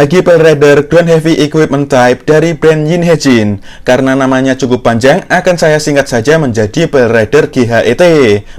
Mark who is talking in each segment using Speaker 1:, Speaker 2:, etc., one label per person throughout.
Speaker 1: Hagi Pale Rider Ground Heavy Equipment Type dari brand Yinhejin. Karena namanya cukup panjang, akan saya singkat saja menjadi Pale Rider GHET.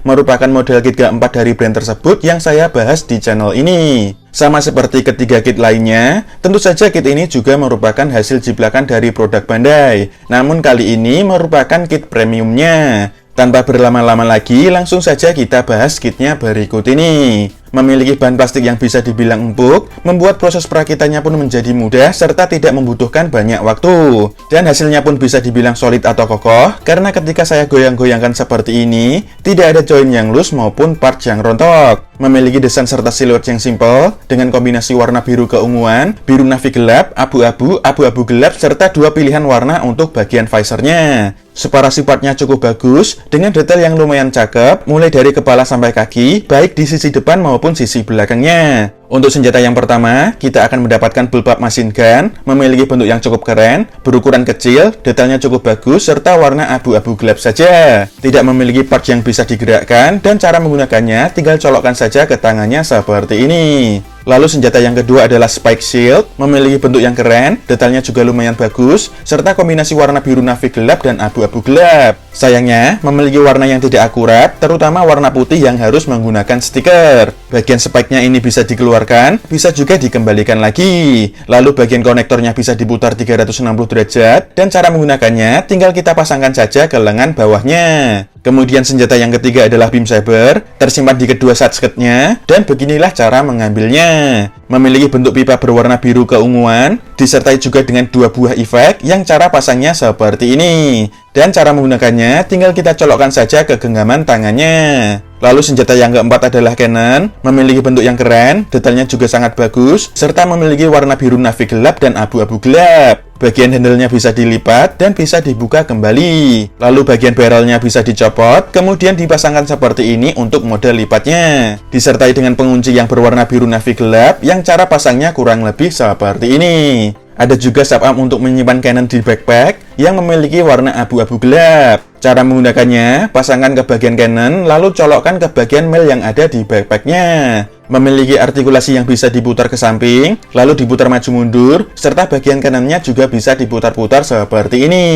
Speaker 1: Merupakan model kit keempat dari brand tersebut yang saya bahas di channel ini. Sama seperti ketiga kit lainnya, tentu saja kit ini juga merupakan hasil jiplakan dari produk Bandai. Namun kali ini merupakan kit premiumnya. Tanpa berlama-lama lagi, langsung saja kita bahas kitnya berikut ini. Memiliki bahan plastik yang bisa dibilang empuk, membuat proses perakitannya pun menjadi mudah serta tidak membutuhkan banyak waktu. Dan hasilnya pun bisa dibilang solid atau kokoh, karena ketika saya goyang-goyangkan seperti ini, tidak ada join yang loose maupun part yang rontok. Memiliki desain serta siluet yang simple, dengan kombinasi warna biru keunguan, biru navy gelap, abu-abu, abu-abu gelap, serta dua pilihan warna untuk bagian visornya. Separasi partnya cukup bagus, dengan detail yang lumayan cakep, mulai dari kepala sampai kaki, baik di sisi depan maupun sisi belakangnya. Untuk senjata yang pertama, kita akan mendapatkan bullpup machine gun, memiliki bentuk yang cukup keren, berukuran kecil, detailnya cukup bagus, serta warna abu-abu gelap saja. Tidak memiliki part yang bisa digerakkan, dan cara menggunakannya tinggal colokkan saja ke tangannya seperti ini. Lalu senjata yang kedua adalah Spike Shield, memiliki bentuk yang keren, detailnya juga lumayan bagus, serta kombinasi warna biru navy gelap dan abu-abu gelap. Sayangnya, memiliki warna yang tidak akurat, terutama warna putih yang harus menggunakan stiker. Bagian spike-nya ini bisa dikeluarkan, bisa juga dikembalikan lagi. Lalu bagian konektornya bisa diputar 360 derajat, dan cara menggunakannya tinggal kita pasangkan saja ke lengan bawahnya. Kemudian senjata yang ketiga adalah beam saber, tersimpan di kedua side-skirtnya, dan beginilah cara mengambilnya. Memiliki bentuk pipa berwarna biru keunguan, disertai juga dengan dua buah efek yang cara pasangnya seperti ini. Dan cara menggunakannya tinggal kita colokkan saja ke genggaman tangannya. Lalu senjata yang keempat adalah cannon, memiliki bentuk yang keren, detailnya juga sangat bagus, serta memiliki warna biru navy gelap dan abu-abu gelap. Bagian handle-nya bisa dilipat dan bisa dibuka kembali. Lalu bagian barrel-nya bisa dicopot, kemudian dipasangkan seperti ini untuk mode lipatnya. Disertai dengan pengunci yang berwarna biru navy gelap, yang cara pasangnya kurang lebih seperti ini. Ada juga strap-up untuk menyimpan cannon di backpack yang memiliki warna abu-abu gelap. Cara menggunakannya, pasangkan ke bagian cannon, lalu colokkan ke bagian mil yang ada di backpacknya. Memiliki artikulasi yang bisa diputar ke samping, lalu diputar maju mundur, serta bagian kanannya juga bisa diputar-putar seperti ini.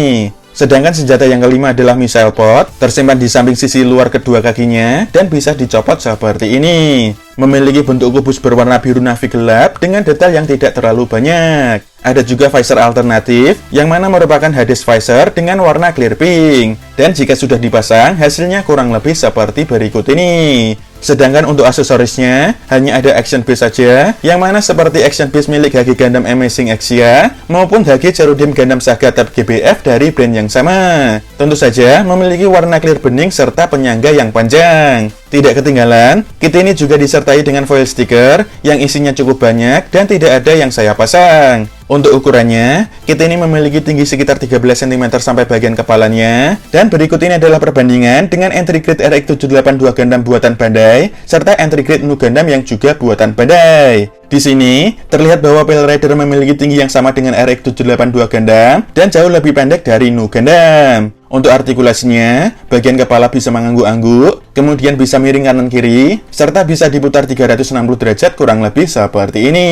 Speaker 1: Sedangkan senjata yang kelima adalah missile pod, tersimpan di samping sisi luar kedua kakinya, dan bisa dicopot seperti ini. Memiliki bentuk kubus berwarna biru navy gelap dengan detail yang tidak terlalu banyak. Ada juga visor alternatif, yang mana merupakan Hades visor dengan warna clear pink. Dan jika sudah dipasang, hasilnya kurang lebih seperti berikut ini. Sedangkan untuk aksesorisnya, hanya ada action base saja, yang mana seperti action base milik Hagi Gundam Amazing Exia, maupun Hagi Cherudim Gundam Saga Tab GBF dari brand yang sama. Tentu saja memiliki warna clear bening serta penyangga yang panjang. Tidak ketinggalan, kit ini juga disertai dengan foil stiker yang isinya cukup banyak dan tidak ada yang saya pasang. Untuk ukurannya, kit ini memiliki tinggi sekitar 13 cm sampai bagian kepalanya. Dan berikut ini adalah perbandingan dengan entry grade RX-782 Gundam buatan Bandai, serta entry grade Nu Gundam yang juga buatan Bandai. Di sini, terlihat bahwa Pale Rider memiliki tinggi yang sama dengan RX-782 Gundam, dan jauh lebih pendek dari Nu Gundam. Untuk artikulasinya, bagian kepala bisa mengangguk-angguk, kemudian bisa miring kanan-kiri, serta bisa diputar 360 derajat kurang lebih seperti ini.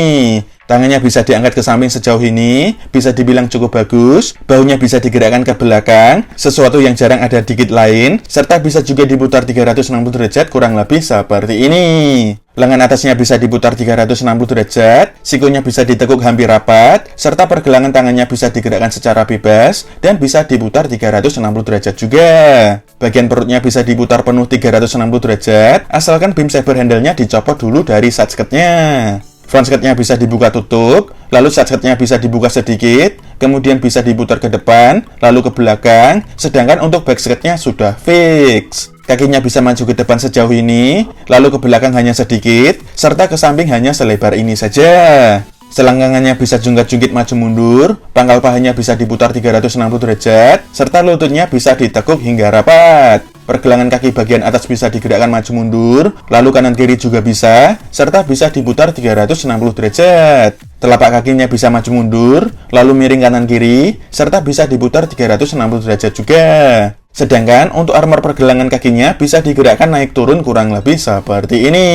Speaker 1: Tangannya bisa diangkat ke samping sejauh ini, bisa dibilang cukup bagus, bahunya bisa digerakkan ke belakang, sesuatu yang jarang ada di kit lain, serta bisa juga diputar 360 derajat kurang lebih seperti ini. Lengan atasnya bisa diputar 360 derajat, sikunya bisa ditekuk hampir rapat, serta pergelangan tangannya bisa digerakkan secara bebas, dan bisa diputar 360 derajat juga. Bagian perutnya bisa diputar penuh 360 derajat, asalkan beam saber handle-nya dicopot dulu dari side skirt-nya. Front skirt-nya bisa dibuka tutup, lalu side skirt-nya bisa dibuka sedikit, kemudian bisa diputar ke depan, lalu ke belakang, sedangkan untuk back skirt-nya sudah fix. Kakinya bisa maju ke depan sejauh ini, lalu ke belakang hanya sedikit, serta ke samping hanya selebar ini saja. Selangkangannya bisa jungkat-jungkit maju mundur, pangkal pahanya bisa diputar 360 derajat, serta lututnya bisa ditekuk hingga rapat. Pergelangan kaki bagian atas bisa digerakkan maju mundur, lalu kanan kiri juga bisa, serta bisa diputar 360 derajat. Telapak kakinya bisa maju mundur, lalu miring kanan kiri, serta bisa diputar 360 derajat juga. Sedangkan untuk armor pergelangan kakinya bisa digerakkan naik turun kurang lebih seperti ini.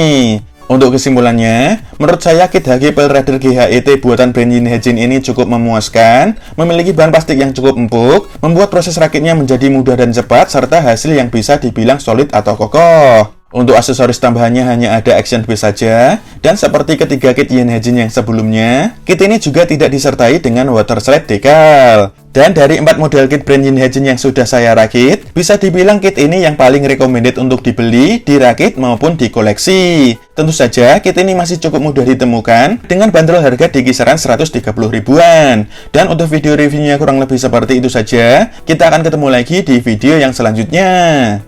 Speaker 1: Untuk kesimpulannya, menurut saya kit HG Pale Rider GHET buatan brand Yin He-jin ini cukup memuaskan, memiliki bahan plastik yang cukup empuk, membuat proses rakitnya menjadi mudah dan cepat, serta hasil yang bisa dibilang solid atau kokoh. Untuk aksesoris tambahannya hanya ada action base saja, dan seperti ketiga kit Yin He-jin yang sebelumnya, kit ini juga tidak disertai dengan water slide decal. Dan dari 4 model kit brand Yin He-jin yang sudah saya rakit, bisa dibilang kit ini yang paling recommended untuk dibeli, dirakit, maupun dikoleksi. Tentu saja, kit ini masih cukup mudah ditemukan, dengan bandrol harga di kisaran 130 ribuan. Dan untuk video reviewnya kurang lebih seperti itu saja, kita akan ketemu lagi di video yang selanjutnya.